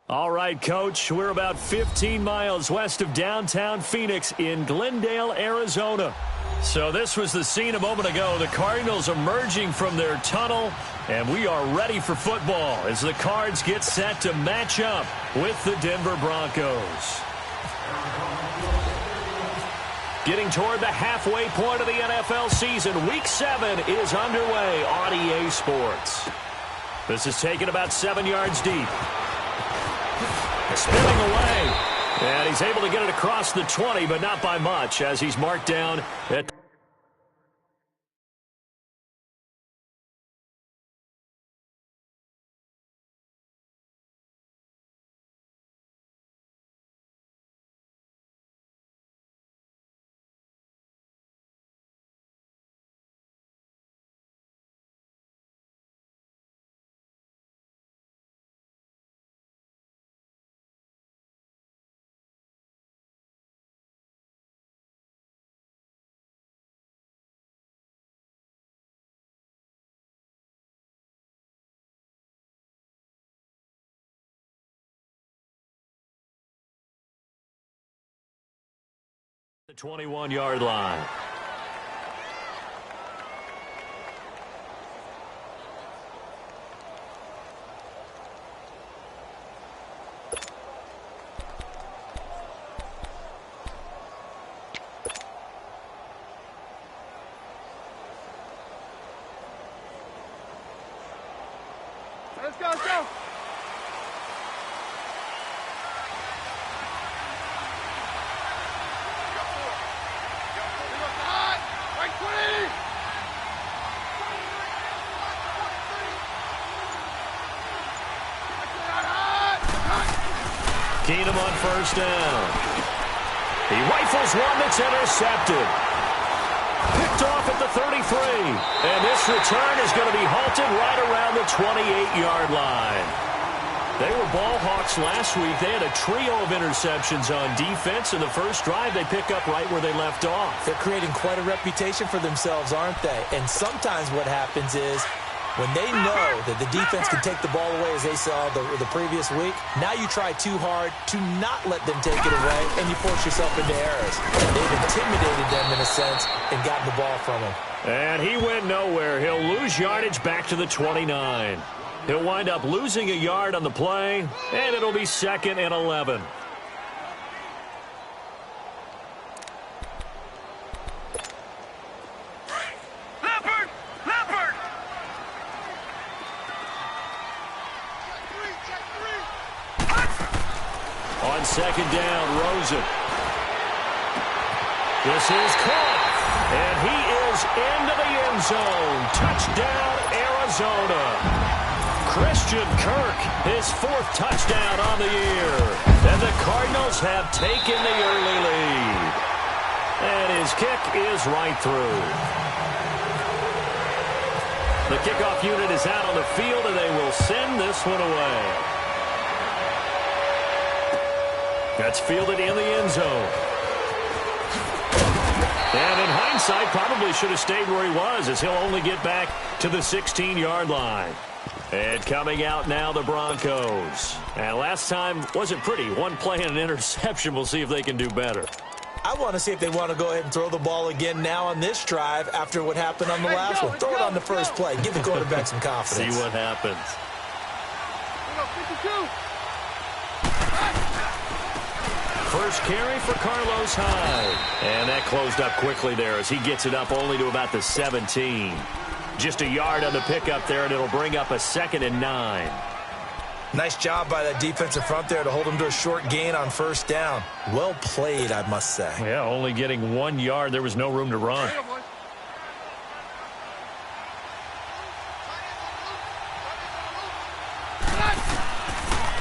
All right, Coach, we're about 15 miles west of downtown Phoenix in Glendale, Arizona. So this was the scene a moment ago. The Cardinals emerging from their tunnel, and we are ready for football as the Cards get set to match up with the Denver Broncos. Getting toward the halfway point of the NFL season, Week 7 is underway on EA Sports. This is taken about 7 yards deep. Spinning away, and he's able to get it across the 20, but not by much as he's marked down at the 21-yard line. Let's go, let's go. Keenum on first down. He rifles one that's intercepted. Picked off at the 33. And this return is going to be halted right around the 28-yard line. They were ball hawks last week. They had a trio of interceptions on defense. In the first drive, they pick up right where they left off. They're creating quite a reputation for themselves, aren't they? And sometimes what happens is when they know that the defense can take the ball away, as they saw the previous week, now you try too hard to not let them take it away, and you force yourself into errors. And they've intimidated them, in a sense, and gotten the ball from them. And he went nowhere. He'll lose yardage back to the 29. He'll wind up losing a yard on the play, and it'll be 2nd and 11. On 2nd down, Rosen. This is caught, and he is into the end zone. Touchdown, Arizona. Christian Kirk, his 4th touchdown on the year. And the Cardinals have taken the early lead. And his kick is right through. The kickoff unit is out on the field, and they will send this one away. That's fielded in the end zone. And in hindsight, probably should have stayed where he was, as he'll only get back to the 16-yard line. And coming out now, the Broncos. And last time wasn't pretty. One play and an interception. We'll see if they can do better. I want to see if they want to go ahead and throw the ball again now on this drive after what happened on the last one. Throw it on the first play. Give the quarterback some confidence. See what happens. 52. First carry for Carlos Hyde. And that closed up quickly there as he gets it up only to about the 17. Just a yard on the pickup there, and it'll bring up a 2nd and 9. Nice job by that defensive front there to hold him to a short gain on first down. Well played, I must say. Yeah, only getting 1 yard. There was no room to run.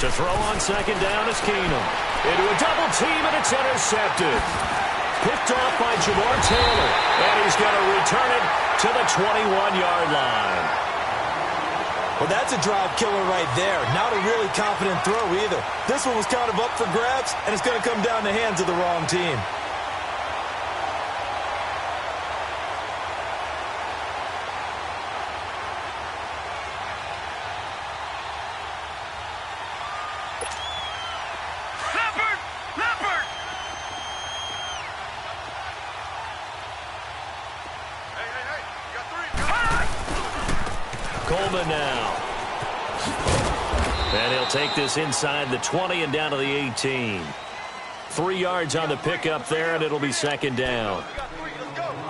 To throw on 2nd down is Keenum. Into a double team, and it's intercepted. Picked off by Jamar Taylor. And he's going to return it to the 21-yard line. Well, that's a drive killer right there. Not a really confident throw either. This one was kind of up for grabs, and it's going to come down the hands of the wrong team. Coleman now. And he'll take this inside the 20 and down to the 18. 3 yards on the pickup there, and it'll be second down.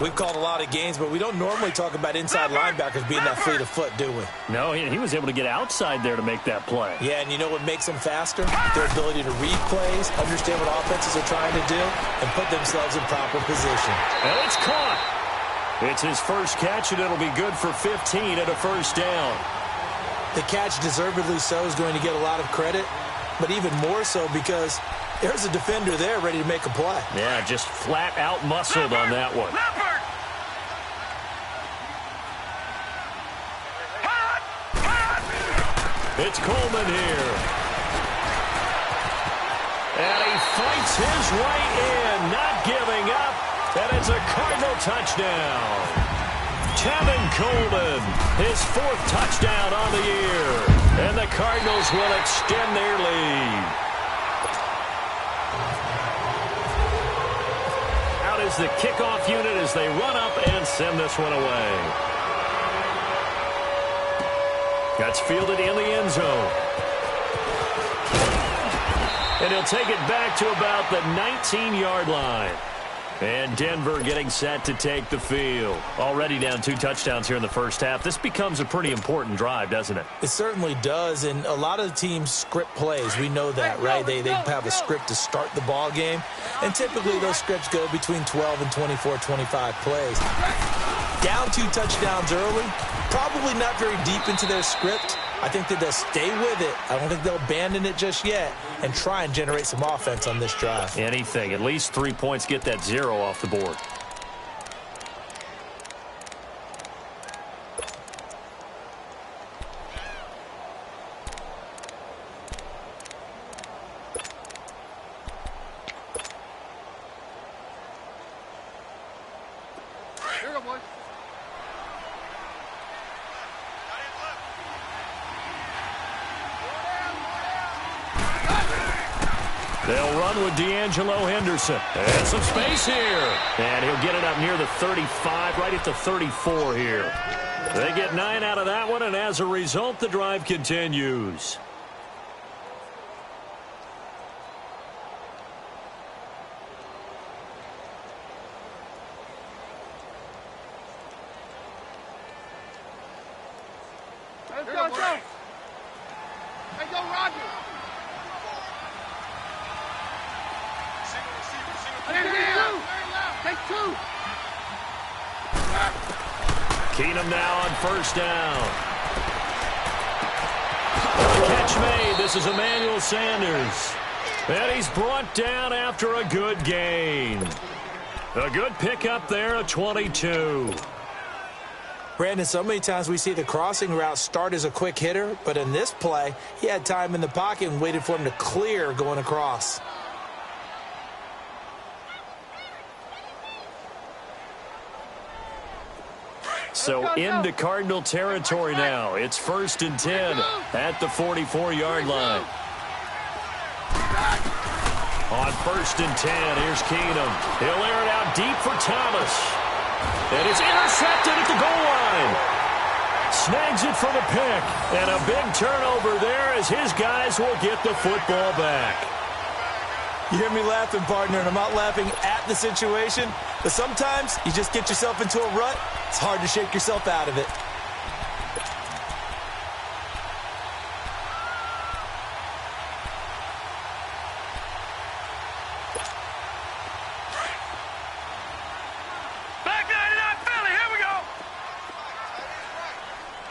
We've called a lot of games, but we don't normally talk about inside linebackers being that fleet of foot, do we? No, he was able to get outside there to make that play. Yeah, and you know what makes them faster? Their ability to read plays, understand what offenses are trying to do, and put themselves in proper position. And it's caught. It's his first catch, and it'll be good for 15 at a first down. The catch, deservedly so, is going to get a lot of credit, but even more so because there's a defender there ready to make a play. Yeah, just flat out muscled on that one. It's Coleman here. And he fights his way in, not giving up. And it's a Cardinal touchdown. Tevin Coleman, his 4th touchdown on the year. And the Cardinals will extend their lead. Out is the kickoff unit as they run up and send this one away. That's fielded in the end zone. And he'll take it back to about the 19-yard line. And Denver getting set to take the field. Already down 2 touchdowns here in the first half. This becomes a pretty important drive, doesn't it? It certainly does, and a lot of the teams script plays. We know that, right? They have a script to start the ball game, and typically those scripts go between 12 and 24, 25 plays. Down 2 touchdowns early, probably not very deep into their script. I think that they'll stay with it. I don't think they'll abandon it just yet and try and generate some offense on this drive. Anything. At least 3 points, get that 0 off the board. Here you go, boys. They'll run with D'Angelo Henderson. And some space here. And he'll get it up near the 35, right at the 34 here. They get 9 out of that one, and as a result, the drive continues. Let's go, let's go. Let's go, Roger. Take 2. Keenum now on first down. Catch made. This is Emmanuel Sanders. And he's brought down after a good gain. A good pickup there at 22. Brandon, so many times we see the crossing route start as a quick hitter, but in this play, he had time in the pocket and waited for him to clear going across. So into Cardinal territory now. It's 1st and 10 at the 44-yard line. On 1st and 10, here's Keenum. He'll air it out deep for Thomas. And it's intercepted at the goal line. Snags it for the pick. And a big turnover there as his guys will get the football back. You hear me laughing, partner, and I'm not laughing at the situation, but sometimes you just get yourself into a rut. It's hard to shake yourself out of it. Back 99 Philly, here we go.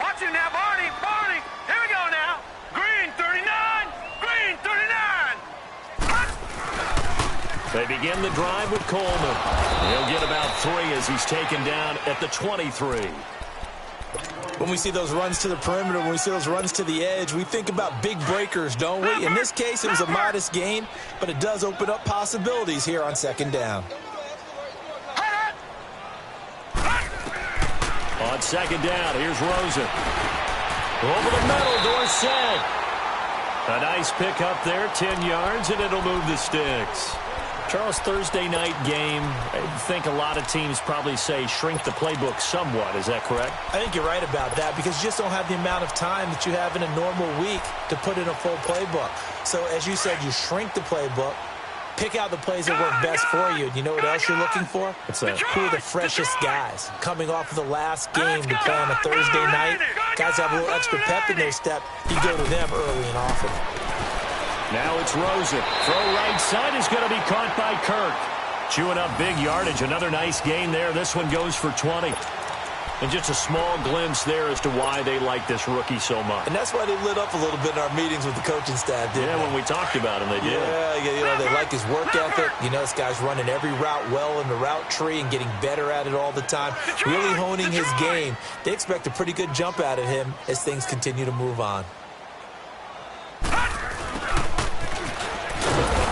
Watch it now, Barney, Barney. Here we go now. Green 39, Green 39. They begin the drive with Coleman. He'll get about 3 as he's taken down at the 23. When we see those runs to the perimeter, when we see those runs to the edge, we think about big breakers, don't we? In this case, it was a modest gain, but it does open up possibilities here on 2nd down. On 2nd down, here's Rosen. Over the middle, Dorsett. A nice pick up there, 10 yards, and it'll move the sticks. Charles, Thursday night game, I think a lot of teams probably say shrink the playbook somewhat. Is that correct? I think you're right about that because you just don't have the amount of time that you have in a normal week to put in a full playbook. So, as you said, you shrink the playbook, pick out the plays that work best for you. And you know what else you're looking for? What's that? Who are the freshest guys coming off of the last game to play on a Thursday night? Guys have a little extra pep in their step. You go to them early and often. Now it's Rosen. Throw right side is going to be caught by Kirk. Chewing up big yardage. Another nice gain there. This one goes for 20. And just a small glimpse there as to why they like this rookie so much. And that's why they lit up a little bit in our meetings with the coaching staff, didn't they? When we talked about him, they did. Yeah, they like his work ethic. You know, this guy's running every route well in the route tree and getting better at it all the time. Really honing his game. They expect a pretty good jump out of him as things continue to move on.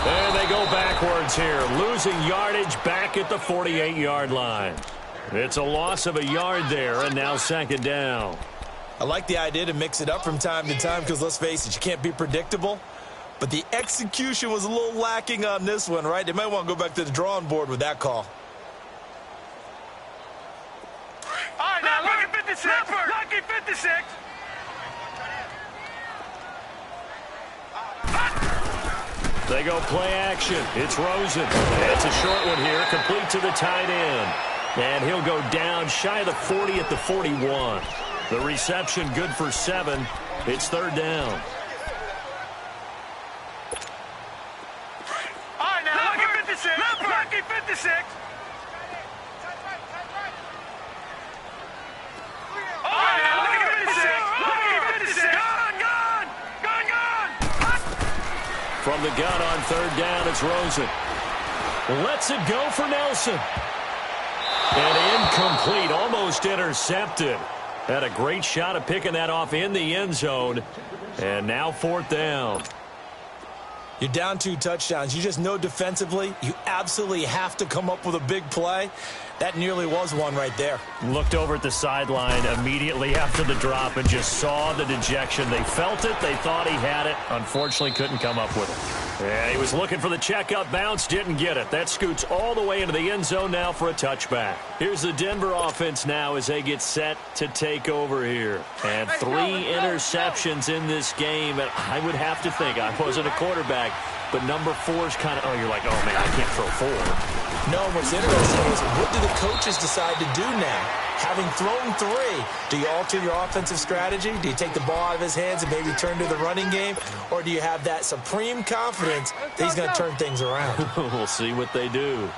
And they go backwards here, losing yardage back at the 48-yard line. It's a loss of a yard there, and now second down. I like the idea to mix it up from time to time because, let's face it, you can't be predictable. But the execution was a little lacking on this one, right? They might want to go back to the drawing board with that call. All right, now look at 56. Lucky 56. They go play action. It's Rosen. It's a short one here, complete to the tight end. And he'll go down shy of the 40 at the 41. The reception good for 7. It's third down. All right, now look at 56. Lucky 56. All right, now look at 56. Lucky 56. Gone. From the gun on third down, it's Rosen. Lets it go for Nelson. And incomplete, almost intercepted. Had a great shot at picking that off in the end zone. And now fourth down. You're down 2 touchdowns. You just know defensively you absolutely have to come up with a big play. That nearly was one right there. Looked over at the sideline immediately after the drop and just saw the dejection. They felt it. They thought he had it. Unfortunately, couldn't come up with it. Yeah, he was looking for the checkup bounce. Didn't get it. That scoots all the way into the end zone now for a touchback. Here's the Denver offense now as they get set to take over here. And 3 interceptions in this game. And I would have to think, I wasn't a quarterback, but number 4 is kind of, you're like, oh, man, I can't throw 4. No, what's interesting is what do the coaches decide to do now? Having thrown 3, do you alter your offensive strategy? Do you take the ball out of his hands and maybe turn to the running game? Or do you have that supreme confidence that he's going to turn things around? We'll see what they do.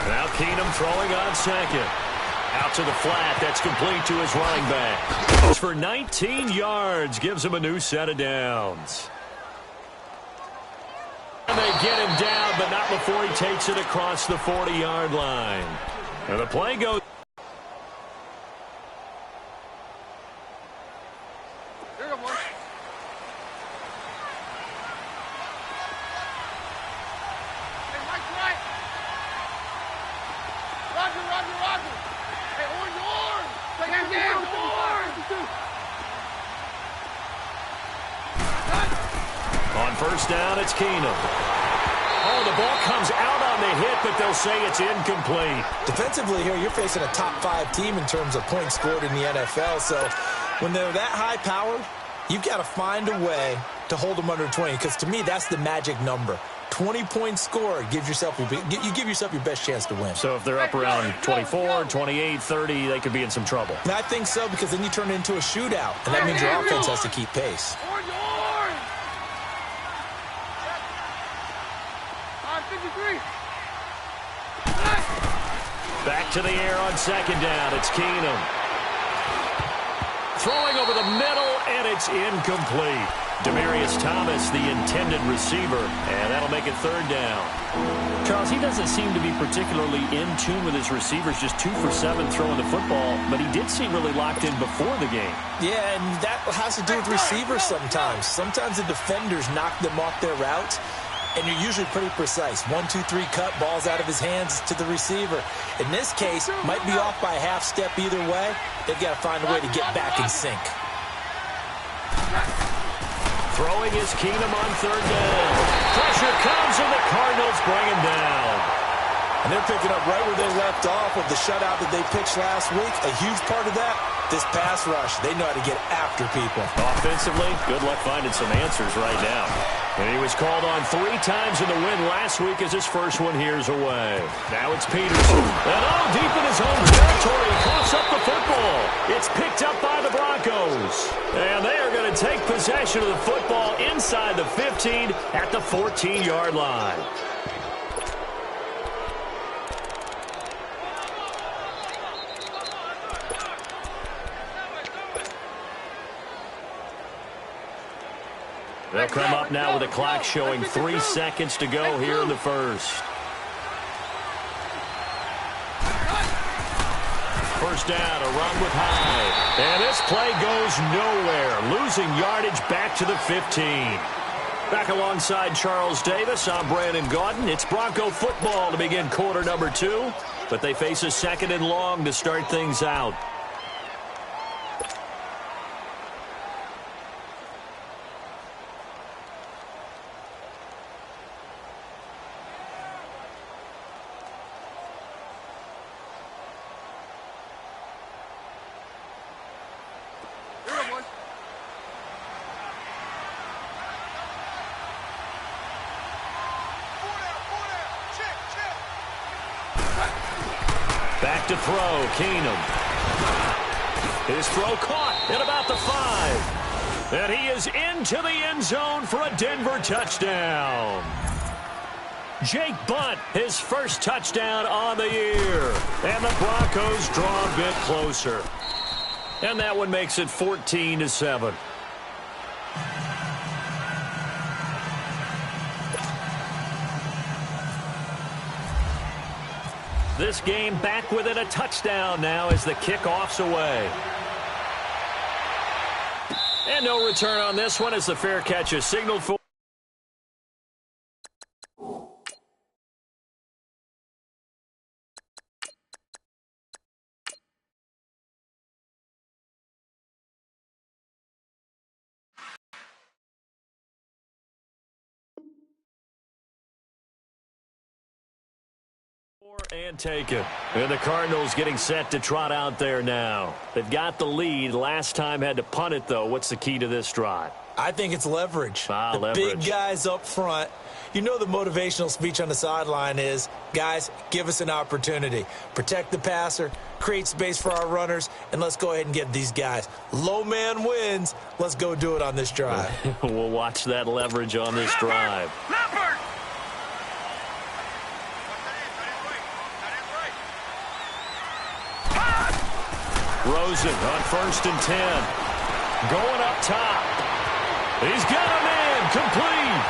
Now Keenum throwing on second. Out to the flat. That's complete to his running back. Goes for 19 yards. Gives him a new set of downs. And they get him down, but not before he takes it across the 40-yard line. And the play goes. On first down, it's Keenum. Oh, the ball comes out on the hit, but they'll say it's incomplete. Defensively here, you're facing a top 5 team in terms of points scored in the NFL. So when they're that high-powered, you've got to find a way to hold them under 20. Because to me, that's the magic number. 20 points scored, you give yourself your best chance to win. So if they're up around 24, 28, 30, they could be in some trouble. And I think so, because then you turn it into a shootout, and that means your offense has to keep pace. Back to the air on second down. It's Keenum. Throwing over the middle, and it's incomplete. Demaryius Thomas, the intended receiver, and that'll make it third down. Charles, he doesn't seem to be particularly in tune with his receivers, just 2 for 7 throwing the football, but he did seem really locked in before the game. Yeah, and that has to do with receivers sometimes. Sometimes the defenders knock them off their routes, and you're usually pretty precise. 1, 2, 3 cut, balls out of his hands to the receiver. In this case, might be off by a half step either way. They've got to find a way to get back in sync. Throwing is Keenum on third down. Pressure comes, and the Cardinals bring him down. And they're picking up right where they left off with the shutout that they pitched last week. A huge part of that, this pass rush. They know how to get after people. Offensively, good luck finding some answers right now. And he was called on 3 times in the win last week as his first one here's away. Now it's Peterson. And deep in his own territory, he coughs up the football. It's picked up by the Broncos. And they are going to take possession of the football inside the 15 at the 14-yard line. They'll come up now with a clock showing 3 seconds to go here in the first. First down, a run with Hyde. And this play goes nowhere, losing yardage back to the 15. Back alongside Charles Davis, I'm Brandon Gaudin. It's Bronco football to begin quarter number 2, but they face a second and long to start things out. Back to throw, Keenum. His throw caught at about the 5. And he is into the end zone for a Denver touchdown. Jake Bunt, his first touchdown on the year. And the Broncos draw a bit closer. And that one makes it 14-7. This game back within a touchdown now as the kickoff's away. And no return on this one as the fair catch is signaled for. And take it. And the Cardinals getting set to trot out there now. They've got the lead. Last time had to punt it, though. What's the key to this drive? I think it's leverage. Leverage. Big guys up front. You know the motivational speech on the sideline is, guys, give us an opportunity. Protect the passer, create space for our runners, and let's go ahead and get these guys. Low man wins. Let's go do it on this drive. We'll watch that leverage on this drive. Rosen on 1st and 10. Going up top. He's got a man complete.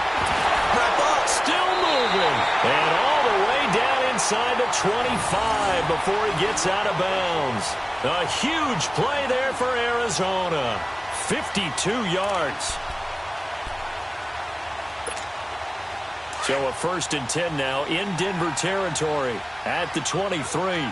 Still moving. And all the way down inside the 25 before he gets out of bounds. A huge play there for Arizona. 52 yards. So a 1st and 10 now in Denver territory at the 23.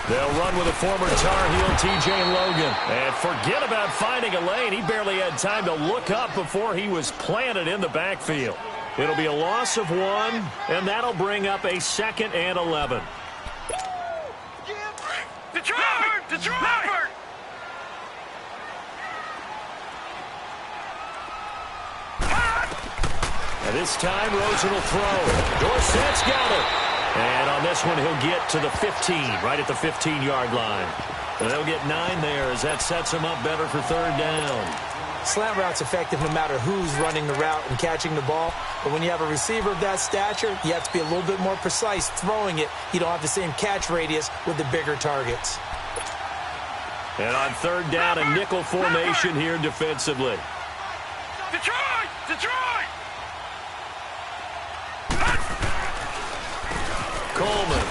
They'll run with a former Tar Heel, T.J. Logan. And forget about finding a lane. He barely had time to look up before he was planted in the backfield. It'll be a loss of 1, and that'll bring up a 2nd and 11. Detroit! And this time, Rosen will throw. Dorsett's got it. And on this one, he'll get to the 15, right at the 15-yard line. And they'll get 9 there as that sets him up better for 3rd down. Slant route's effective no matter who's running the route and catching the ball. But when you have a receiver of that stature, you have to be a little bit more precise throwing it. You don't have the same catch radius with the bigger targets. And on 3rd down, a nickel formation here defensively. Detroit! Coleman.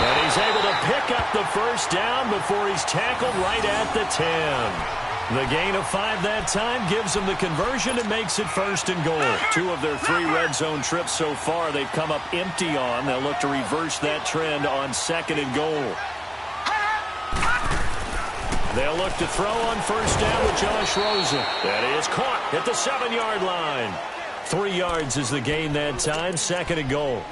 And he's able to pick up the first down before he's tackled right at the 10. The gain of 5 that time gives them the conversion and makes it 1st and goal. 2 of their 3 red zone trips so far they've come up empty on. They'll look to reverse that trend on 2nd and goal. They'll look to throw on first down with Josh Rosen. That is caught at the 7-yard line. 3 yards is the gain that time, 2nd and goal.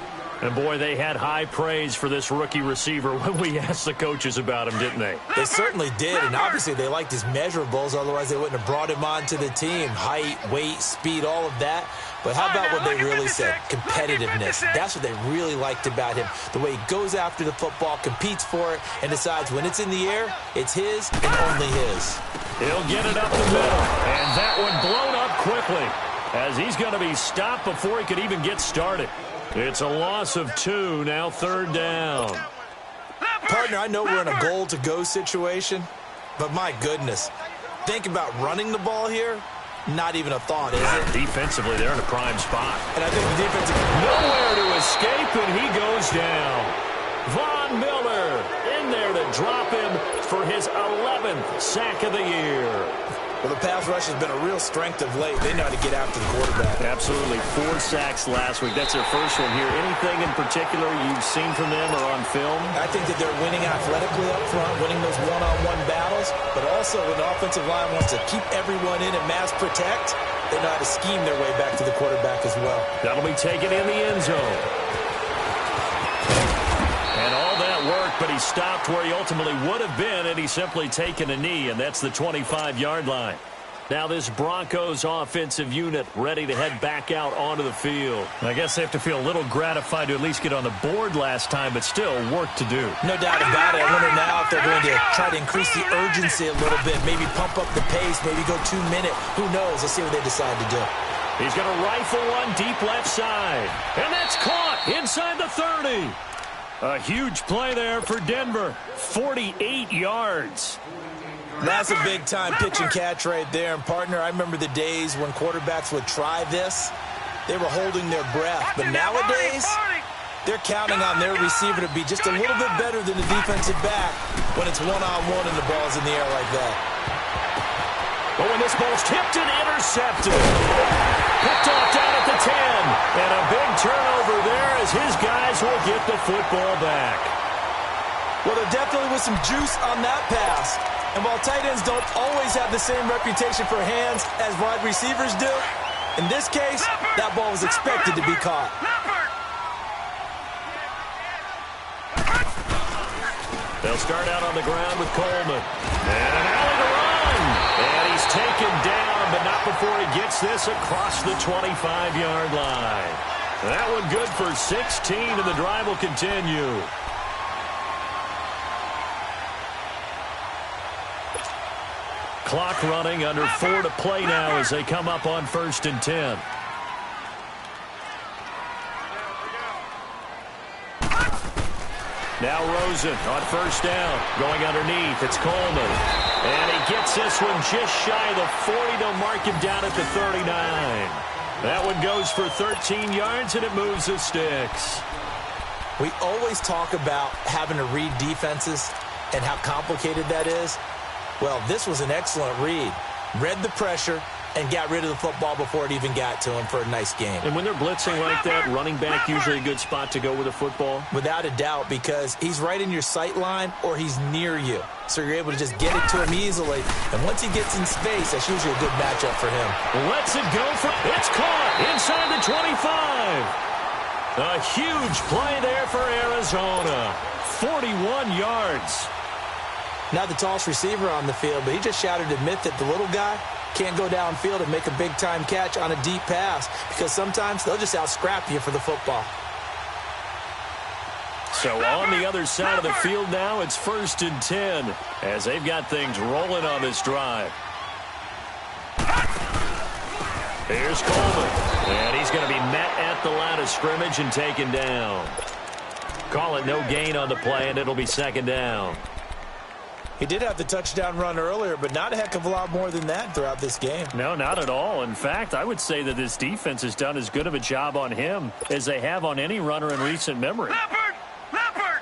And, boy, they had high praise for this rookie receiver when we asked the coaches about him, didn't they? They certainly did, and obviously they liked his measurables. Otherwise, they wouldn't have brought him onto the team. Height, weight, speed, all of that. But how about what they really said? Competitiveness. That's what they really liked about him. The way he goes after the football, competes for it, and decides when it's in the air, it's his and only his. He'll get it up the middle, and that one blown up quickly as he's going to be stopped before he could even get started. It's a loss of 2, now 3rd down. Partner, I know we're in a goal-to-go situation, but my goodness, think about running the ball here. Not even a thought, is it? Defensively, they're in a prime spot. And I think the defense is nowhere to escape, and he goes down. Von Miller in there to drop him for his 11th sack of the year. Well, the pass rush has been a real strength of late. They know how to get after the quarterback. Absolutely. 4 sacks last week. That's their first one here. Anything in particular you've seen from them or on film? I think that they're winning athletically up front, winning those one-on-one battles, but also when the offensive line wants to keep everyone in and mass protect, they know how to scheme their way back to the quarterback as well. That'll be taken in the end zone. And all that worked, but he stopped where he ultimately would have been, and he's simply taken a knee, and that's the 25-yard line. Now this Broncos offensive unit ready to head back out onto the field. I guess they have to feel a little gratified to at least get on the board last time, but still work to do. No doubt about it. I wonder now if they're going to try to increase the urgency a little bit, maybe pump up the pace, maybe go 2-minute. Who knows? Let's see what they decide to do. He's going to rifle one deep left side, and that's caught inside the 30. A huge play there for Denver. 48 yards. That's a big-time pitch and catch right there. And, partner, I remember the days when quarterbacks would try this. They were holding their breath. But nowadays, they're counting on their receiver to be just a little bit better than the defensive back when it's one-on-one and the ball's in the air like that. But when this ball's tipped and intercepted. Picked off down at the 10. And a big turnover there as his guys will get the football back. Well, there definitely was some juice on that pass. And while tight ends don't always have the same reputation for hands as wide receivers do, in this case, that ball was expected to be caught. They'll start out on the ground with Coleman. And an alley to run. And he's taken down, but not before he gets this across the 25-yard line. That one good for 16, and the drive will continue. Clock running, under 4 to play now as they come up on 1st and 10. Now Rosen on first down, going underneath. It's Coleman. And he gets this one just shy of the 40. They'll mark him down at the 39. That one goes for 13 yards, and it moves the sticks. We always talk about having to read defenses and how complicated that is. Well, this was an excellent read. Read the pressure and got rid of the football before it even got to him for a nice game. And when they're blitzing like that, running back usually a good spot to go with a football? Without a doubt, because he's right in your sight line or he's near you. So you're able to just get it to him easily. And once he gets in space, that's usually a good matchup for him. Lets it go for it's caught inside the 25. A huge play there for Arizona. 41 yards. Not the tallest receiver on the field, but he just shouted to admit that the little guy can't go downfield and make a big-time catch on a deep pass because sometimes they'll just out-scrap you for the football. So on the other side of the field now, it's 1st and 10 as they've got things rolling on this drive. Here's Coleman, and he's going to be met at the line of scrimmage and taken down. Call it no gain on the play, and it'll be 2nd down. He did have the touchdown run earlier, but not a heck of a lot more than that throughout this game. No, not at all. In fact, I would say that this defense has done as good of a job on him as they have on any runner in recent memory. Leopard! Leopard!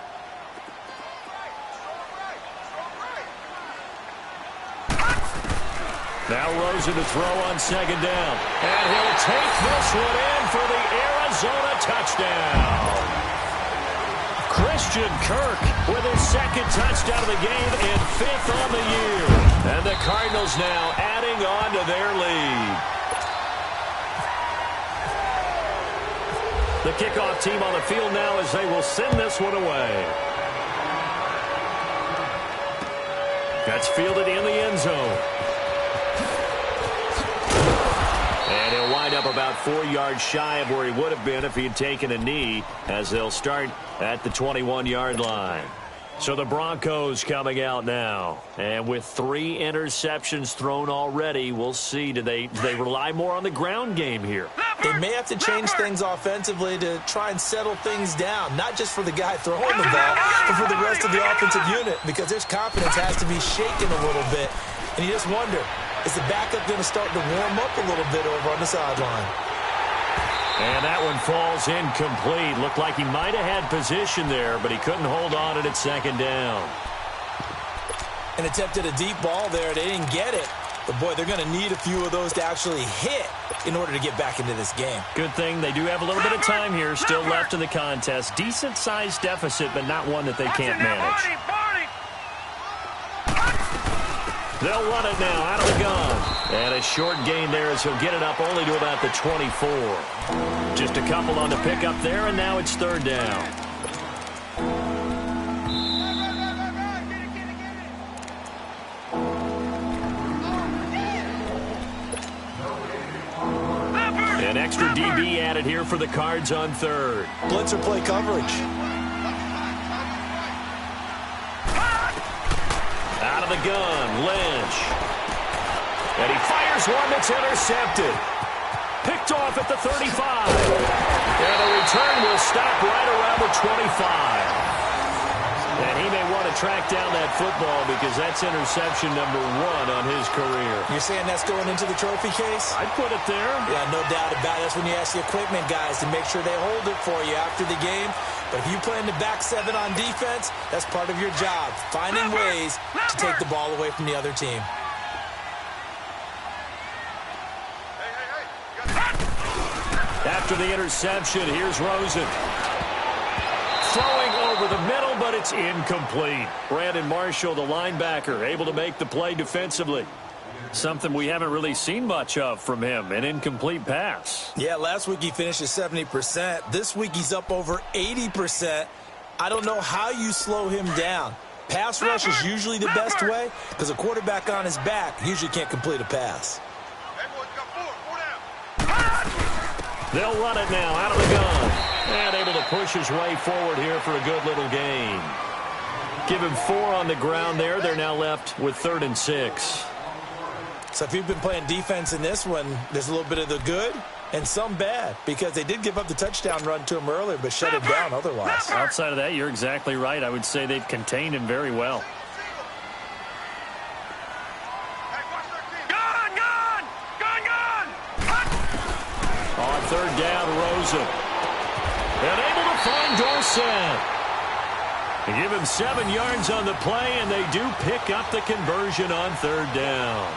Now Rosen to throw on 2nd down. And he'll take this one in for the Arizona touchdown. Christian Kirk with his second touchdown of the game and 5th on the year. And the Cardinals now adding on to their lead. The kickoff team on the field now as they will send this one away. That's fielded in the end zone. And he'll wind up about 4 yards shy of where he would have been if he had taken a knee, as they'll start at the 21-yard line. So the Broncos coming out now. And with 3 interceptions thrown already, we'll see. Do they rely more on the ground game here? They may have to change things offensively to try and settle things down, not just for the guy throwing the ball, but for the rest of the offensive unit, because their confidence has to be shaken a little bit. And you just wonder, is the backup going to start to warm up a little bit over on the sideline? And that one falls incomplete. Looked like he might have had position there, but he couldn't hold on to it at second down. And attempted a deep ball there. They didn't get it. But, boy, they're going to need a few of those to actually hit in order to get back into this game. Good thing they do have a little bit of time here still left in the contest. Decent-sized deficit, but not one that they can't manage. They'll run it now out of the gun. And a short gain there as he'll get it up only to about the 24. Just a couple on the pickup there, and now it's 3rd down. An extra DB added here for the Cards on 3rd. Blitzer play coverage. Out of the gun, Lynch. And he fires one that's intercepted. Picked off at the 35. And the return will stop right around the 25. And he may want to track down that football because that's interception number 1 on his career. You're saying that's going into the trophy case? I'd put it there. Yeah, no doubt about it. That's when you ask the equipment guys to make sure they hold it for you after the game. But if you play in the back 7 on defense, that's part of your job, finding ways to take the ball away from the other team. After the interception, here's Rosen. Throwing over the middle, but it's incomplete. Brandon Marshall, the linebacker, able to make the play defensively. Something we haven't really seen much of from him, an incomplete pass. Yeah, last week he finished at 70%. This week he's up over 80%. I don't know how you slow him down. Pass rush is usually the best way because a quarterback on his back usually can't complete a pass. They'll run it now out of the gun. And able to push his way forward here for a good little gain. Give him 4 on the ground there. They're now left with 3rd and 6. So if you've been playing defense in this one, there's a little bit of the good and some bad because they did give up the touchdown run to him earlier but shut it down otherwise. Outside of that, you're exactly right. I would say they've contained him very well. On 3rd down, Rosen. And able to find Dorsett. They give him 7 yards on the play, and they do pick up the conversion on 3rd down.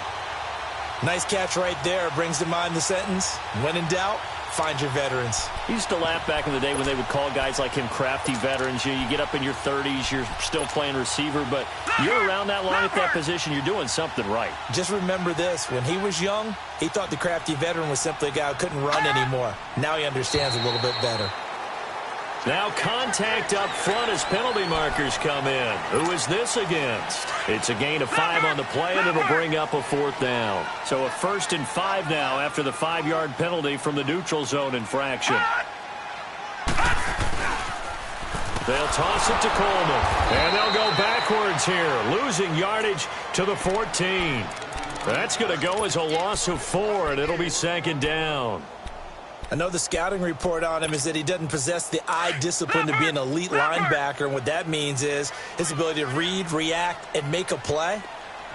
Nice catch right there. Brings to mind the sentence, when in doubt, find your veterans. He used to laugh back in the day when they would call guys like him crafty veterans. You get up in your 30s, you're still playing receiver, but you're around that long at that position, you're doing something right. Just remember this. When he was young, he thought the crafty veteran was simply a guy who couldn't run anymore. Now he understands a little bit better. Now contact up front as penalty markers come in. Who is this against? It's a gain of 5 on the play, and it'll bring up a 4th down. So a 1st and 5 now after the 5-yard penalty from the neutral zone infraction. They'll toss it to Coleman, and they'll go backwards here, losing yardage to the 14. That's going to go as a loss of 4, and it'll be 2nd down. I know the scouting report on him is that he doesn't possess the eye discipline to be an elite linebacker, and what that means is his ability to read, react, and make a play.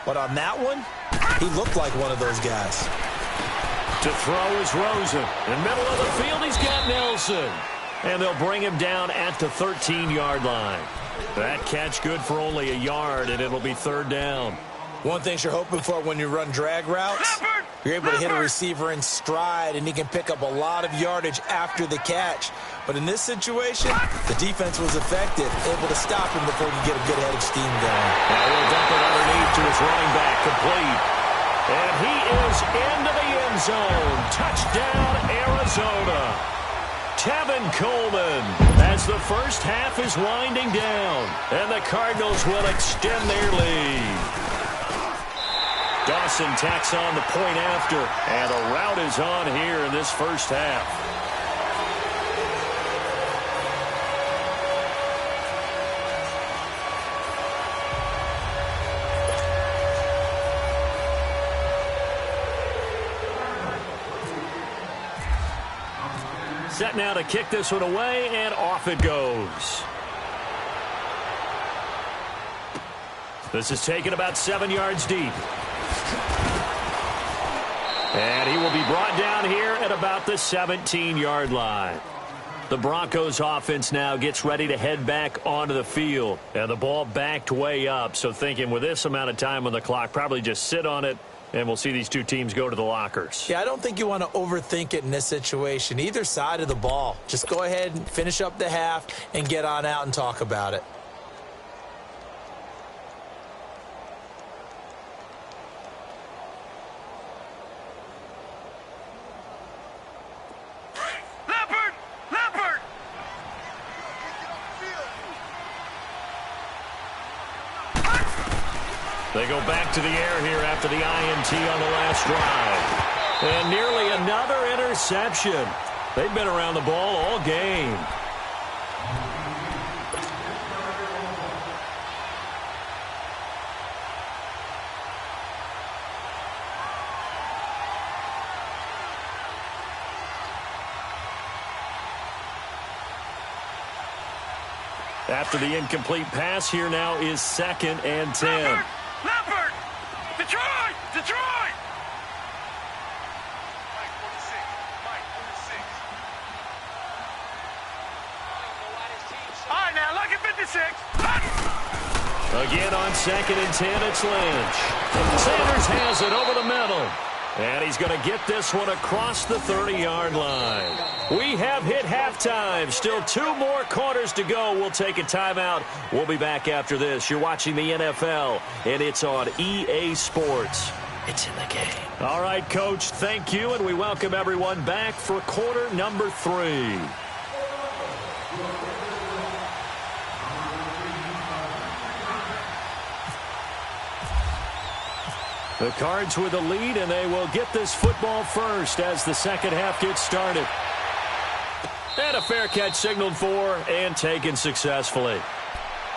But on that one, he looked like one of those guys. To throw is Rosen. In the middle of the field, he's got Nelson. And they'll bring him down at the 13-yard line. That catch good for only a yard, and it'll be 3rd down. One thing you're hoping for when you run drag routes, You're able to hit a receiver in stride, and he can pick up a lot of yardage after the catch. But in this situation, the defense was effective, able to stop him before he could get a good head of steam going. Now he'll dump it underneath to his running back, complete. And he is into the end zone. Touchdown, Arizona. Tevin Coleman, as the first half is winding down, and the Cardinals will extend their lead. Dawson tacks on the point after, and a rout is on here in this first half. Set now to kick this one away, and off it goes. This is taken about 7 yards deep. And he will be brought down here at about the 17-yard line. The Broncos offense now gets ready to head back onto the field. And the ball backed way up, so thinking with this amount of time on the clock, probably just sit on it, and we'll see these two teams go to the lockers. Yeah, I don't think you want to overthink it in this situation. Either side of the ball. Just go ahead and finish up the half and get on out and talk about it. They go back to the air here after the INT on the last drive. And nearly another interception. They've been around the ball all game. After the incomplete pass, here now is 2nd and 10. Leopard! Detroit! Detroit! Mike 46. Mike 46. All right, now look at 56. Again on 2nd and 10, it's Lynch. Sanders has it over the middle. And he's going to get this one across the 30-yard line. We have hit halftime. Still 2 more quarters to go. We'll take a timeout. We'll be back after this. You're watching the NFL, and it's on EA Sports. It's in the game. All right, Coach, thank you, and we welcome everyone back for quarter number 3. The Cards with the lead, and they will get this football first as the second half gets started. And a fair catch signaled for and taken successfully.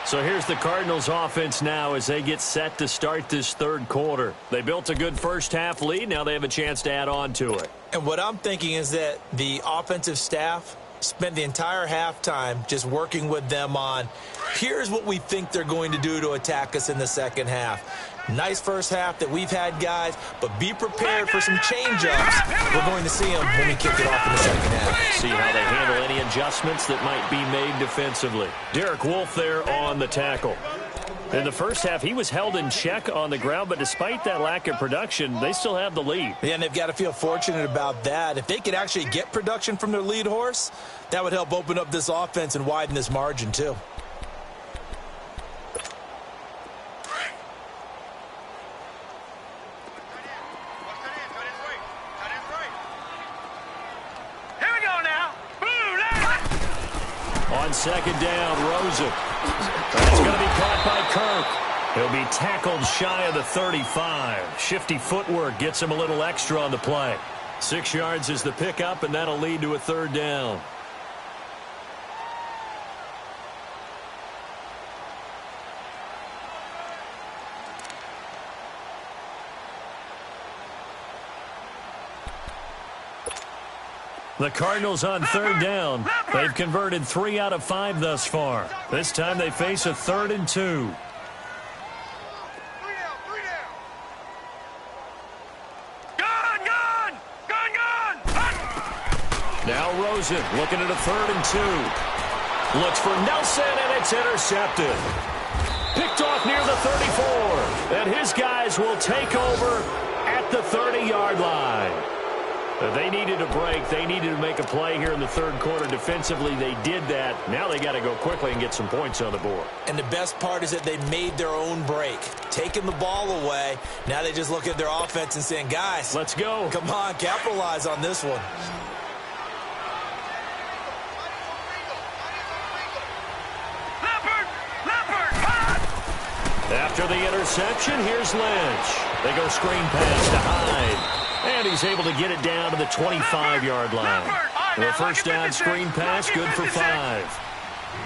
So here's the Cardinals offense now as they get set to start this third quarter. They built a good first half lead. Now they have a chance to add on to it. And what I'm thinking is that the offensive staff spent the entire halftime just working with them on, here's what we think they're going to do to attack us in the second half. Nice first half that we've had, guys, but be prepared for some change-ups. We're going to see them when we kick it off in the second half. See how they handle any adjustments that might be made defensively. Derek Wolfe there on the tackle. In the first half, he was held in check on the ground, but despite that lack of production, they still have the lead. Yeah, and they've got to feel fortunate about that. If they could actually get production from their lead horse, that would help open up this offense and widen this margin, too. On second down, Rosen. That's going to be caught by Kirk. He'll be tackled shy of the 35. Shifty footwork gets him a little extra on the play. 6 yards is the pickup, and that'll lead to a third down. The Cardinals on third down. They've converted 3 out of 5 thus far. This time they face a 3rd and 2. Now Rosen looking at a 3rd and 2. Looks for Nelson, and it's intercepted. Picked off near the 34. And his guys will take over at the 30-yard line. They needed a break. They needed to make a play here in the third quarter. Defensively, they did that. Now they got to go quickly and get some points on the board. And the best part is that they made their own break, taking the ball away. Now they just look at their offense and saying, guys, let's go. Come on, capitalize on this one. After the interception, here's Lynch. They go screen pass to Hyde. And he's able to get it down to the 25-yard line. The first down screen pass, good for 5.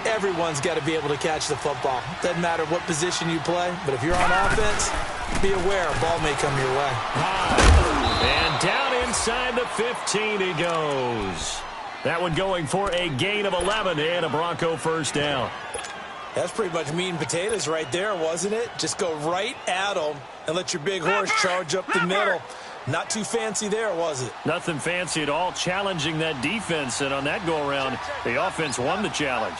Everyone's got to be able to catch the football. Doesn't matter what position you play, but if you're on offense, be aware a ball may come your way. And down inside the 15 he goes. That one going for a gain of 11 and a Bronco first down. That's pretty much meat and potatoes right there, wasn't it? Just go right at them and let your big horse charge up the middle. Not too fancy there, was it? Nothing fancy at all, challenging that defense. And on that go-around, the offense won the challenge.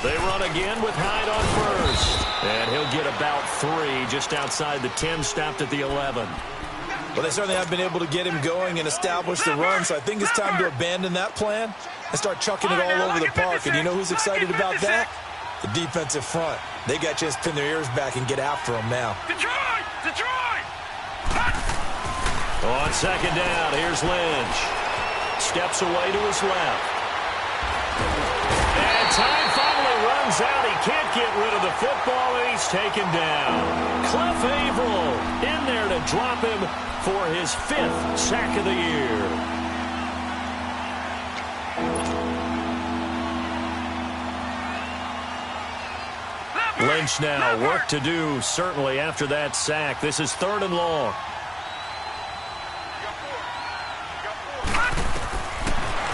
They run again with Hyde on first. And he'll get about 3 just outside the 10, stopped at the 11. Well, they certainly have been able to get him going and establish the run, so I think it's time to abandon that plan and start chucking it all over the park. And you know who's excited about that? The defensive front. They got a chance to pin their ears back and get after him now. Detroit! Detroit! On second down, here's Lynch. Steps away to his left. And time finally runs out. He can't get rid of the football, and he's taken down. Cliff Averill in there to drop him for his 5th sack of the year. Lynch now, work to do, certainly, after that sack. This is 3rd and long.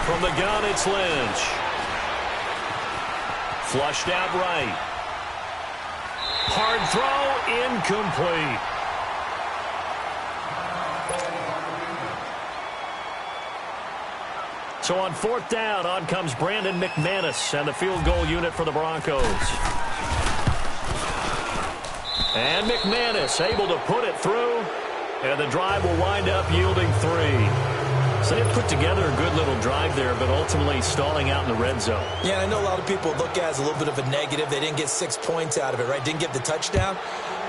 From the gun, it's Lynch. Flushed out right. Hard throw, incomplete. So on 4th down, on comes Brandon McManus and the field goal unit for the Broncos. And McManus able to put it through, and the drive will wind up yielding 3. So they put together a good little drive there, but ultimately stalling out in the red zone. Yeah, I know a lot of people look at it as a little bit of a negative. They didn't get 6 points out of it, right? Didn't get the touchdown.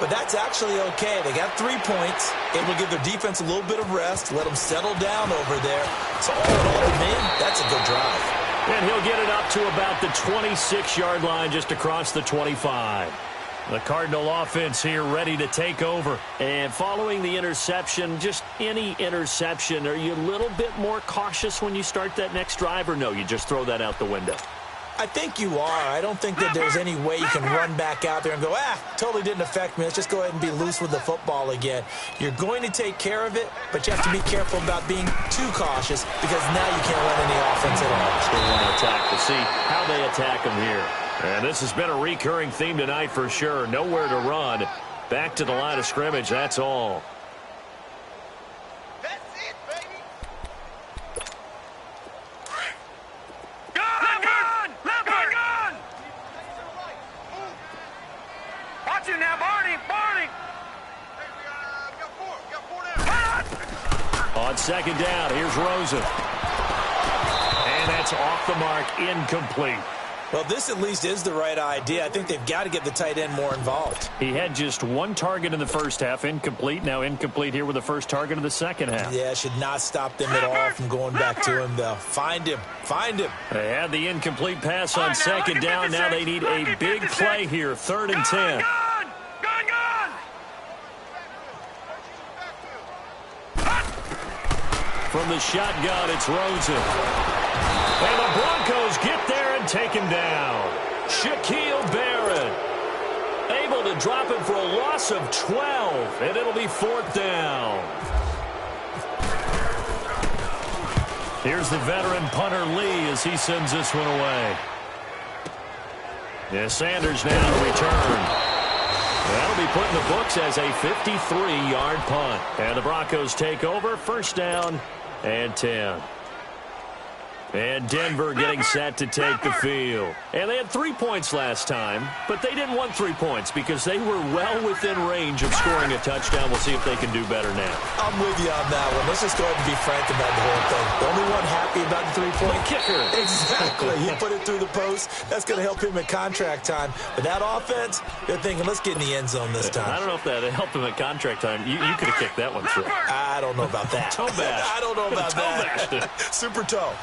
But that's actually okay. They got 3 points, able to give their defense a little bit of rest, let them settle down over there. So all in all, to me, that's a good drive. And he'll get it up to about the 26-yard line, just across the 25. The Cardinal offense here ready to take over. And following the interception, just any interception, are you a little bit more cautious when you start that next drive, or no, you just throw that out the window? I think you are. I don't think that there's any way you can run back out there and go, totally didn't affect me. Let's just go ahead and be loose with the football again. You're going to take care of it, but you have to be careful about being too cautious, because now you can't run any offense at all. Still want to attack. We'll see how they attack them here. And this has been a recurring theme tonight for sure. Nowhere to run. Back to the line of scrimmage, that's all. That's it, baby. Gun! Gun! Watch it now, Barney! On second down, here's Rosen. And that's off the mark, incomplete. Well, this at least is the right idea. I think they've got to get the tight end more involved. He had just 1 target in the first half, incomplete. Now incomplete here with the first target of the second half. Yeah, should not stop them at all from going back to him, though. Find him. They had the incomplete pass on second down. Now they need a big play here, 3rd and 10. From the shotgun, it's Rosen. And the Broncos get there and take him down. Shaquille Barrett able to drop him for a loss of 12, and it'll be 4th down. Here's the veteran punter Lee as he sends this one away. Yeah, Sanders now to return. That'll be put in the books as a 53-yard punt. And the Broncos take over, 1st down and 10. And Denver getting set to take the field. And they had 3 points last time, but they didn't want 3 points because they were well within range of scoring a touchdown. We'll see if they can do better now. I'm with you on that one. Let's just go ahead and be frank about the whole thing. The only one happy about the 3-point kicker. Exactly. He put it through the post. That's going to help him at contract time. But that offense, they're thinking, let's get in the end zone this time. I don't know if that helped him at contract time. You could have kicked that one through. I don't know about that. Toe bash. I don't know about that. Super toe.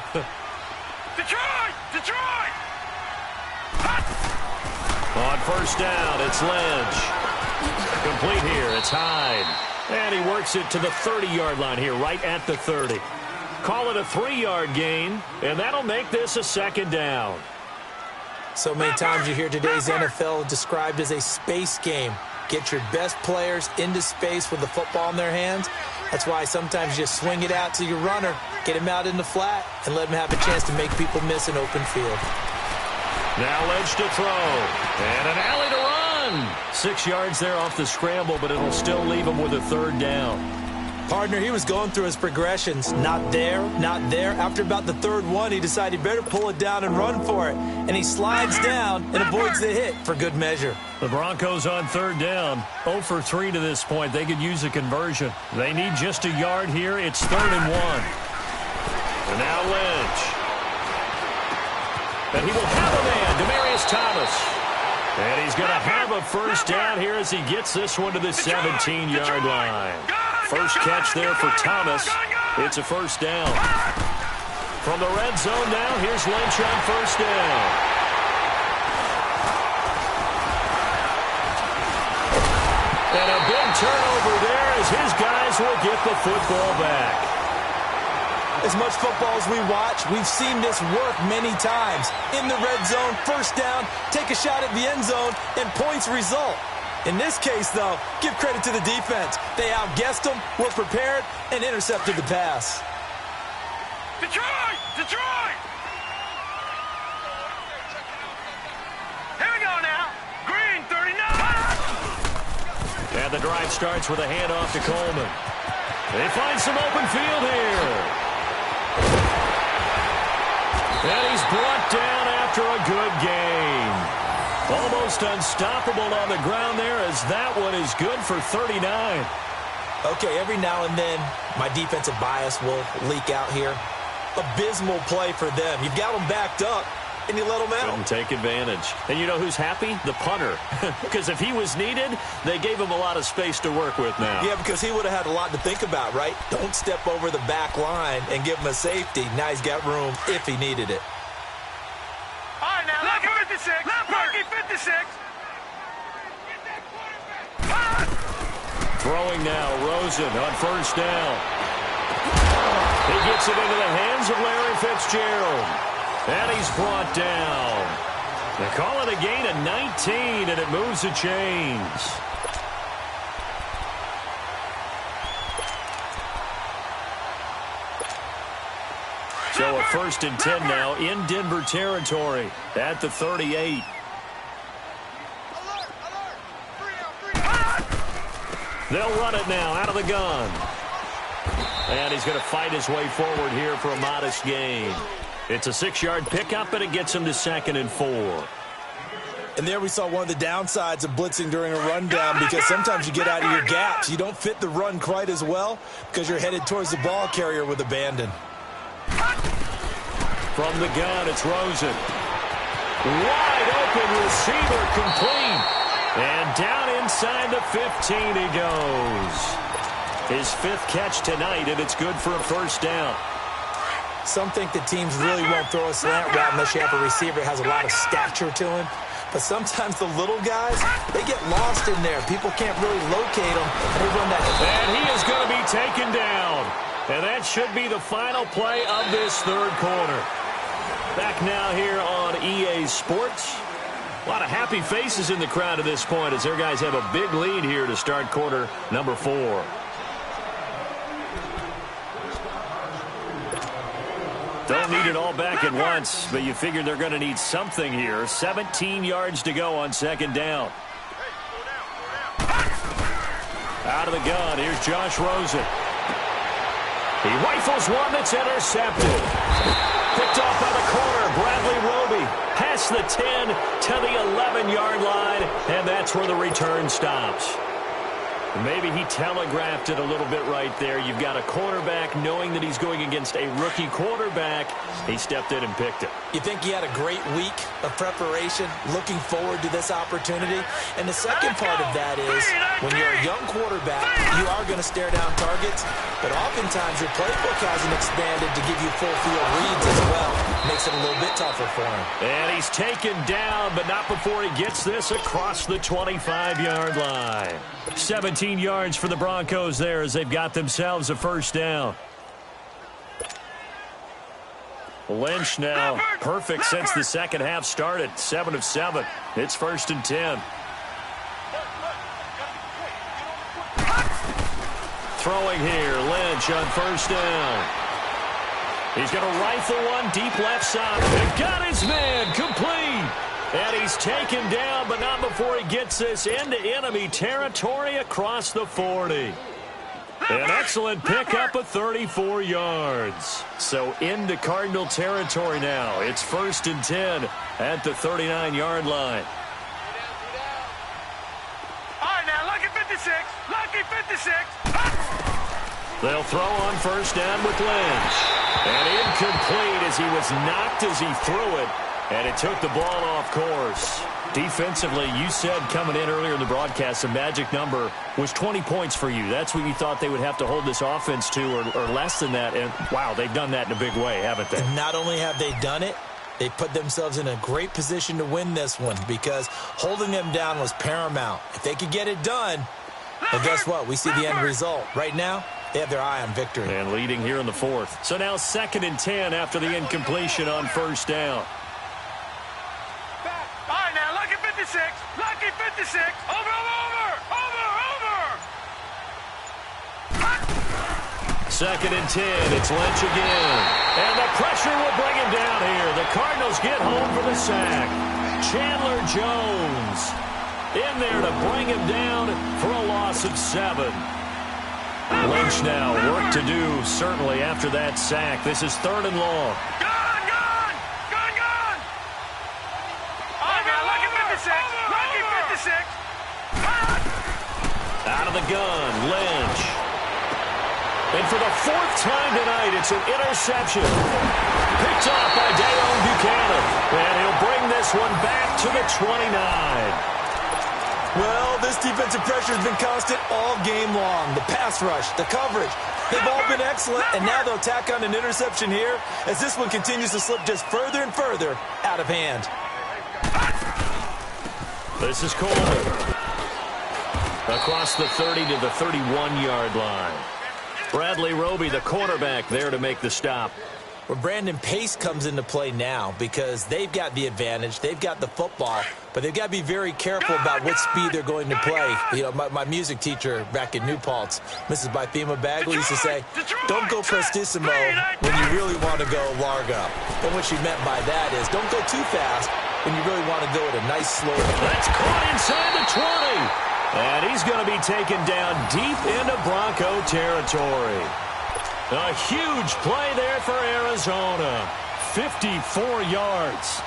Detroit! Detroit! On first down, it's Lynch. Complete here, it's Hyde. And he works it to the 30-yard line here, right at the 30. Call it a 3-yard gain, and that'll make this a second down. So many times you hear today's NFL described as a space game. Get your best players into space with the football in their hands. That's why sometimes you just swing it out to your runner, get him out in the flat, and let him have a chance to make people miss an open field. Now Lynch to throw, and an alley to run. 6 yards there off the scramble, but it'll still leave him with a third down. Partner, he was going through his progressions. Not there, not there. After about the third one, he decided he better pull it down and run for it. And he slides down and avoids the hit for good measure. The Broncos on third down. 0 for 3 to this point. They could use a conversion. They need just a yard here. It's 3rd and 1. And now Lynch. And he will have a man, Demaryius Thomas. And he's going to have a first down here as he gets this one to the 17-yard line. First catch there for Thomas. It's a first down. From the red zone now, here's Lynch on first down. And a big turnover there as his guys will get the football back. As much football as we watch, we've seen this work many times. In the red zone, first down, take a shot at the end zone, and points result. In this case, though, give credit to the defense. They outguessed them, were prepared, and intercepted the pass. Detroit! Detroit! Here we go now. Green 39. And the drive starts with a handoff to Coleman. They find some open field here. And he's brought down after a good game. Almost unstoppable on the ground there as that one is good for 39. Okay, every now and then, my defensive bias will leak out here. Abysmal play for them. You've got them backed up, and you let them out. Couldn't take advantage. And you know who's happy? The punter. Because if he was needed, they gave him a lot of space to work with now. Yeah, because he would have had a lot to think about, right? Don't step over the back line and give him a safety. Now he's got room if he needed it. All right, now, left 56. Left 56. Throwing now, Rosen on first down. He gets it into the hands of Larry Fitzgerald. And he's brought down. They call it a gain of 19, and it moves the chains. So a 1st and 10 now in Denver territory at the 38. They'll run it now out of the gun. And he's going to fight his way forward here for a modest gain. It's a 6-yard pickup, and it gets him to 2nd and 4. And there we saw one of the downsides of blitzing during a rundown, because sometimes you get out of your gaps. You don't fit the run quite as well because you're headed towards the ball carrier with abandon. From the gun, it's Rosen. Wide open receiver, complete. And down inside the 15 he goes. His 5th catch tonight, and it's good for a first down. Some think that teams really won't throw a slant route unless you have a receiver that has a lot of stature to him. But sometimes the little guys, they get lost in there. People can't really locate them. And they run that. And he is going to be taken down. And that should be the final play of this 3rd quarter. Back now here on EA Sports. A lot of happy faces in the crowd at this point as their guys have a big lead here to start quarter number 4. Don't need it all back at once, but you figure they're going to need something here. 17 yards to go on 2nd down. Out of the gun, here's Josh Rosen. He rifles one that's intercepted. Picked off by the corner, Bradley Roby. Past the 10 to the 11-yard line, and that's where the return stops. Maybe he telegraphed it a little bit right there. You've got a cornerback knowing that he's going against a rookie quarterback. He stepped in and picked it. You think he had a great week of preparation, looking forward to this opportunity? And the second part of that is, when you're a young quarterback, you are going to stare down targets, but oftentimes your playbook hasn't expanded to give you full field reads as well. Makes it a little bit tougher for him. And he's taken down, but not before he gets this across the 25-yard line. 17 yards for the Broncos there as they've got themselves a first down. Lynch now perfect since the second half started. 7 of 7. It's 1st and 10. Throwing here, Lynch on first down. He's going to rifle one deep left side. And got his man complete. And he's taken down, but not before he gets this into enemy territory across the 40. An excellent pickup of 34 yards. So into Cardinal territory now. It's 1st and 10 at the 39-yard line. All right, now, lucky 56. Lucky 56. They'll throw on first down with Lynch. And incomplete as he was knocked as he threw it. And it took the ball off course. Defensively, you said coming in earlier in the broadcast, the magic number was 20 points for you. That's what you thought they would have to hold this offense to, or less than that. And, wow, they've done that in a big way, haven't they? And not only have they done it, they put themselves in a great position to win this one because holding them down was paramount. If they could get it done, well, guess what? We see the end result. Right now, they have their eye on victory. And leading here in the 4th. So now 2nd and 10 after the incompletion on first down. All right, now, lucky 56. Lucky 56. Over. 2nd and 10. It's Lynch again. And the pressure will bring him down here. The Cardinals get home for the sack. Chandler Jones in there to bring him down for a loss of 7. Lynch now work to do, certainly, after that sack. This is 3rd and long. Gone. All right, now, lucky 56. Lucky 56. Out of the gun, Lynch. And for the 4th time tonight, it's an interception. Picked off by Dayon Buchanan. And he'll bring this one back to the 29. Well, this defensive pressure has been constant all game long. The pass rush, the coverage, they've all been excellent. And now they'll tack on an interception here as this one continues to slip just further and further out of hand. This is Coleman. Across the 30 to the 31-yard line. Bradley Roby, the quarterback, there to make the stop. Well, Brandon, pace comes into play now because they've got the advantage. They've got the football, but they've got to be very careful about what speed they're going to play. You know, my music teacher back in New Paltz, Mrs. Bythema Bagley, used to say, don't go prestissimo when you really want to go largo. And what she meant by that is don't go too fast when you really want to go at a nice slow pace. That's caught inside the 20. And he's going to be taken down deep into Bronco territory. A huge play there for Arizona. 54 yards.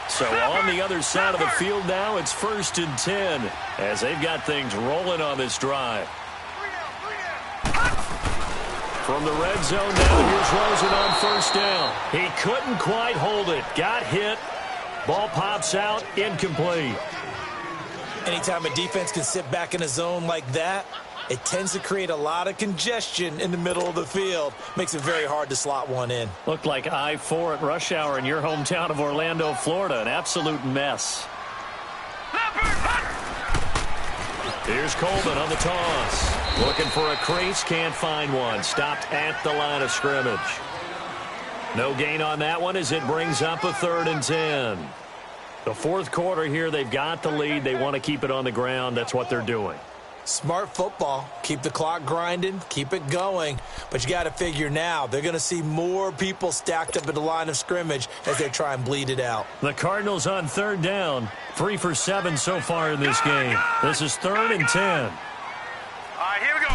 So on the other side of the field now, it's 1st and 10 as they've got things rolling on this drive. From the red zone now, here's Rosen on first down. He couldn't quite hold it. Got hit. Ball pops out. Incomplete. Anytime a defense can sit back in a zone like that, it tends to create a lot of congestion in the middle of the field. Makes it very hard to slot one in. Looked like I-4 at rush hour in your hometown of Orlando, Florida. An absolute mess. Here's Coleman on the toss. Looking for a crease, can't find one. Stopped at the line of scrimmage. No gain on that one as it brings up a 3rd and 10. The 4th quarter here, they've got the lead. They want to keep it on the ground. That's what they're doing. Smart football. Keep the clock grinding. Keep it going. But you got to figure now, they're going to see more people stacked up at the line of scrimmage as they try and bleed it out. The Cardinals on 3rd down. 3 for 7 so far in this game. This is 3rd and 10. All right, here we go.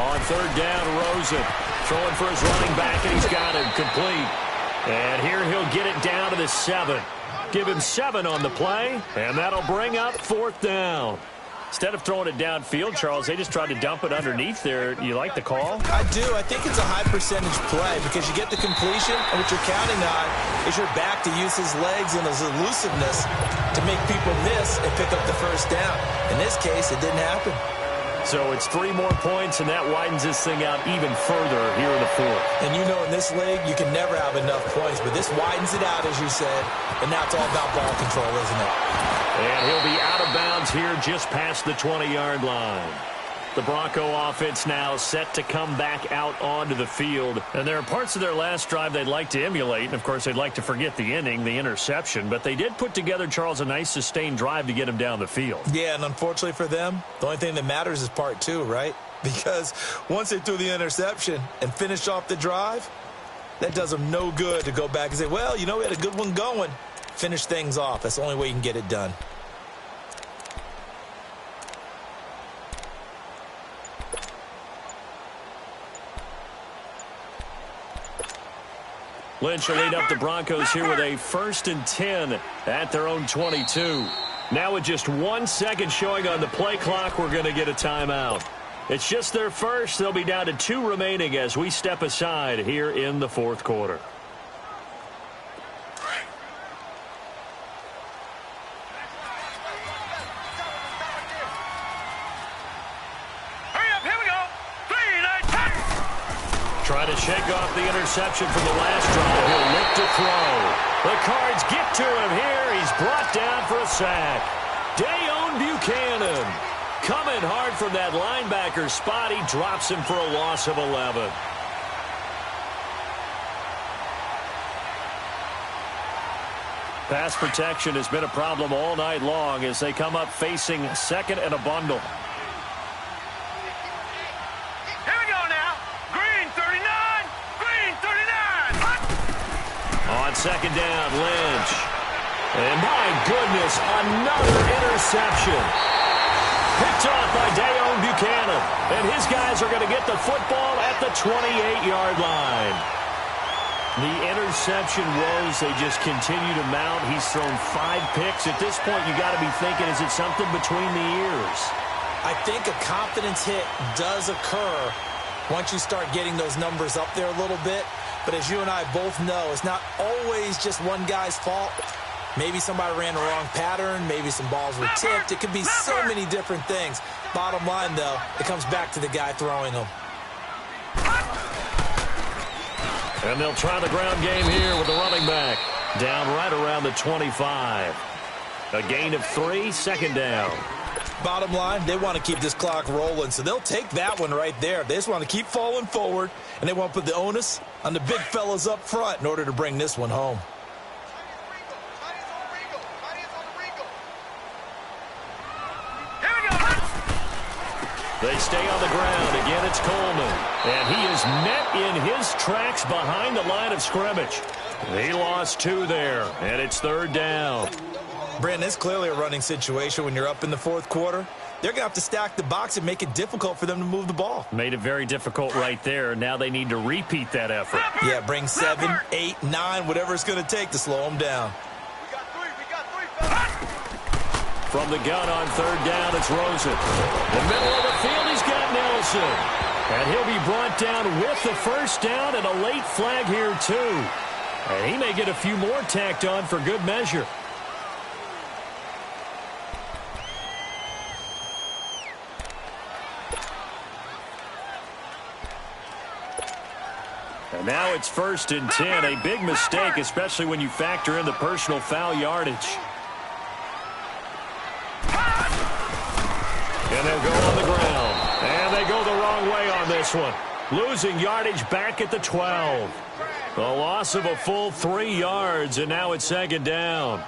On third down, Rosen throwing for his running back, and he's got him complete. And here he'll get it down to the 7. Give him 7 on the play, and that'll bring up fourth down. Instead of throwing it downfield, Charles, they just tried to dump it underneath there. You like the call? I do. I think it's a high percentage play because you get the completion, and what you're counting on is your back to use his legs and his elusiveness to make people miss and pick up the first down. In this case, it didn't happen. So it's 3 more points, and that widens this thing out even further here in the fourth. And you know in this league, you can never have enough points, but this widens it out, as you said, and now it's all about ball control, isn't it? And he'll be out of bounds here just past the 20-yard line. The Bronco offense now set to come back out onto the field. And there are parts of their last drive they'd like to emulate. And, of course, they'd like to forget the inning, the interception. But they did put together, Charles, a nice sustained drive to get him down the field. Yeah, and unfortunately for them, the only thing that matters is part 2, right? Because once they threw the interception and finished off the drive, that does them no good to go back and say, well, you know, we had a good one going. Finish things off. That's the only way you can get it done. Lynch will lead up the Broncos here with a 1st and 10 at their own 22. Now with just 1 second showing on the play clock, we're going to get a timeout. It's just their first. They'll be down to 2 remaining as we step aside here in the fourth quarter. Trying to shake off the interception from the last drive. He'll look to throw. The Cards get to him here. He's brought down for a sack. Buchanan coming hard from that linebacker spot. He drops him for a loss of 11. Pass protection has been a problem all night long as they come up facing second and a bundle. On second down, Lynch. And my goodness, another interception. Picked off by Buchanan. And his guys are going to get the football at the 28-yard line. The interception woes, they just continue to mount. He's thrown 5 picks. At this point, you got to be thinking, is it something between the ears? I think a confidence hit does occur once you start getting those numbers up there a little bit. But as you and I both know, it's not always just one guy's fault. Maybe somebody ran the wrong pattern. Maybe some balls were tipped. It could be so many different things. Bottom line, though, it comes back to the guy throwing them. And they'll try the ground game here with the running back. Down right around the 25. A gain of 3, second down. Bottom line, they want to keep this clock rolling, so they'll take that one right there. They just want to keep falling forward, and they want to put the onus on the big fellas up front in order to bring this one home. They stay on the ground. Again, it's Coleman. And he is met in his tracks behind the line of scrimmage. He lost 2 there, and it's third down. Brandon, it's clearly a running situation when you're up in the fourth quarter. They're going to have to stack the box and make it difficult for them to move the ball. Made it very difficult right there. Now they need to repeat that effort. Yeah, bring 7, 8, 9, whatever it's going to take to slow them down. From the gun on third down, it's Rosen. In the middle of the field, he's got Nelson. And he'll be brought down with the first down and a late flag here, too. And he may get a few more tacked on for good measure. And now it's 1st and 10. A big mistake, especially when you factor in the personal foul yardage. And they'll go on the ground. And they go the wrong way on this one. Losing yardage back at the 12. A loss of a full 3 yards, and now it's second down.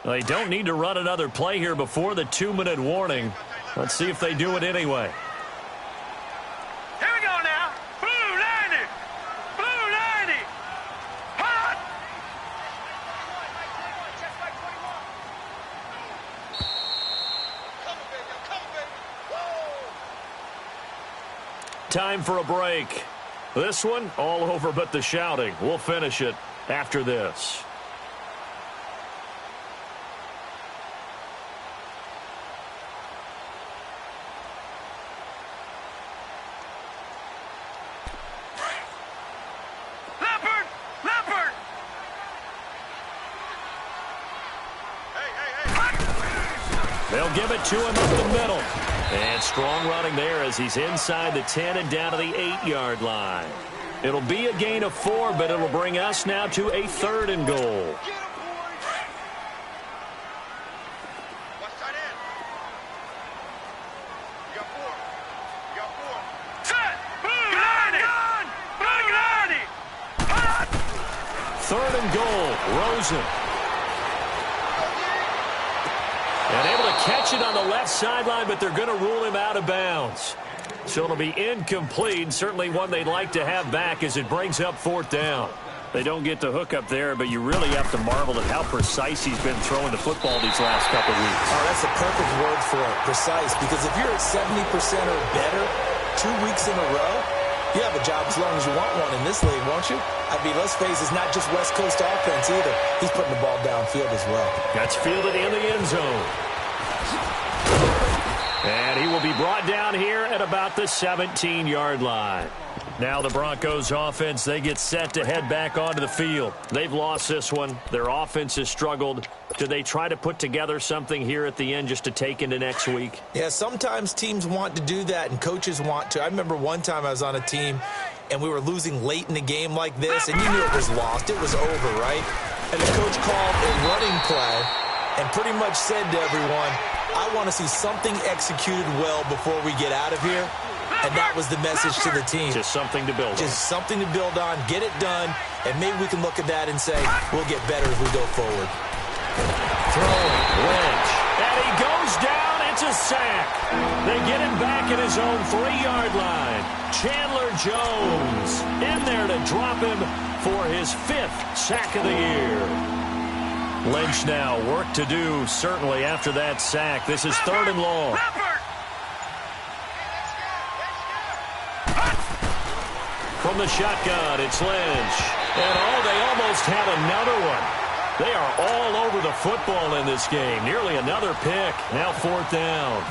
They don't need to run another play here before the 2-minute warning. Let's see if they do it anyway. Here we go now. Blue 90. Blue 90. Hot. time for a break. This one, all over but the shouting. We'll finish it after this. They'll give it to him up the middle. And strong running there as he's inside the 10 and down to the 8-yard line. It'll be a gain of 4, but it'll bring us now to a 3rd and goal. Third and goal, Rosen. And able to catch it on the left sideline, but they're going to rule him out of bounds. So it'll be incomplete, certainly one they'd like to have back as it brings up 4th down. They don't get the hook up there, but you really have to marvel at how precise he's been throwing the football these last couple weeks. Oh, that's a perfect word for it, precise, because if you're at 70% or better 2 weeks in a row, you have a job as long as you want one in this league, won't you? I mean, let's face it, it's not just West Coast offense either. He's putting the ball downfield as well. That's fielded in the end zone. And he will be brought down here at about the 17-yard line. Now the Broncos offense, they get set to head back onto the field. They've lost this one. Their offense has struggled. Do they try to put together something here at the end just to take into next week? Yeah, sometimes teams want to do that and coaches want to. I remember one time I was on a team and we were losing late in the game like this, and you knew it was lost. It was over, right? And the coach called a running play and pretty much said to everyone, I want to see something executed well before we get out of here. And that was the message to the team. Just something to build on. Just something to build on, get it done, and maybe we can look at that and say, we'll get better as we go forward. Throwing, Lynch, and he goes down. It's a sack. They get him back at his own 3-yard line. Chandler Jones in there to drop him for his 5th sack of the year. Lynch now, work to do, certainly, after that sack. This is 3rd and long. From the shotgun, it's Lynch. And, they almost had another one. They are all over the football in this game. Nearly another pick. Now 4th down.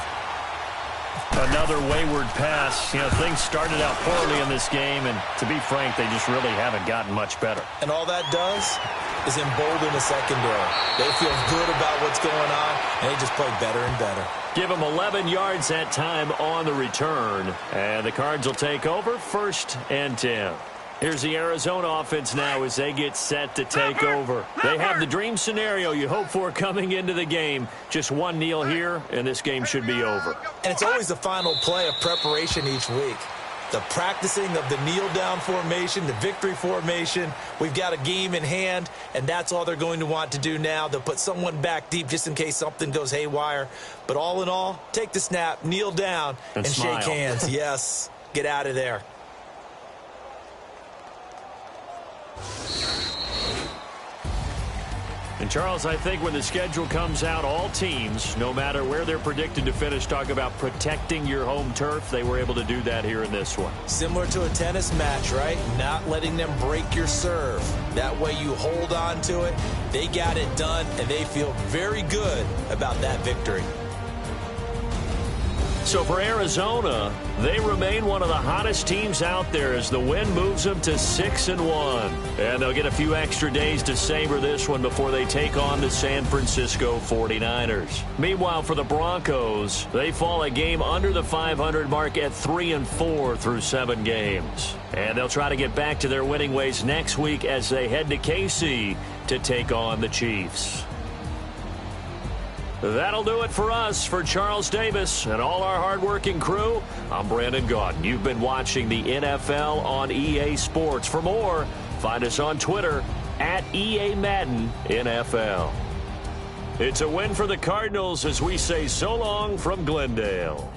Another wayward pass. You know, things started out poorly in this game, and to be frank, they just really haven't gotten much better. And all that does is embolden the secondary. They feel good about what's going on, and they just play better and better. Give them 11 yards that time on the return, and the Cards will take over 1st and 10. Here's the Arizona offense now as they get set to take over. They have the dream scenario you hope for coming into the game. Just one kneel here, and this game should be over. And it's always the final play of preparation each week. The practicing of the kneel-down formation, the victory formation. We've got a game in hand, and that's all they're going to want to do now. They'll put someone back deep just in case something goes haywire. But all in all, take the snap, kneel down, and shake hands. Yes, get out of there. And, Charles, I think when the schedule comes out, all teams, no matter where they're predicted to finish, talk about protecting your home turf. They were able to do that here in this one. Similar to a tennis match, right? Not letting them break your serve. That way you hold on to it. They got it done, and they feel very good about that victory. So for Arizona, they remain one of the hottest teams out there as the win moves them to 6-1. And they'll get a few extra days to savor this one before they take on the San Francisco 49ers. Meanwhile, for the Broncos, they fall a game under the 500 mark at 3-4 through 7 games. And they'll try to get back to their winning ways next week as they head to KC to take on the Chiefs. That'll do it for us. For Charles Davis and all our hardworking crew, I'm Brandon Gaudin. You've been watching the NFL on EA Sports. For more, find us on Twitter at EA Madden NFL. It's a win for the Cardinals as we say so long from Glendale.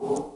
you.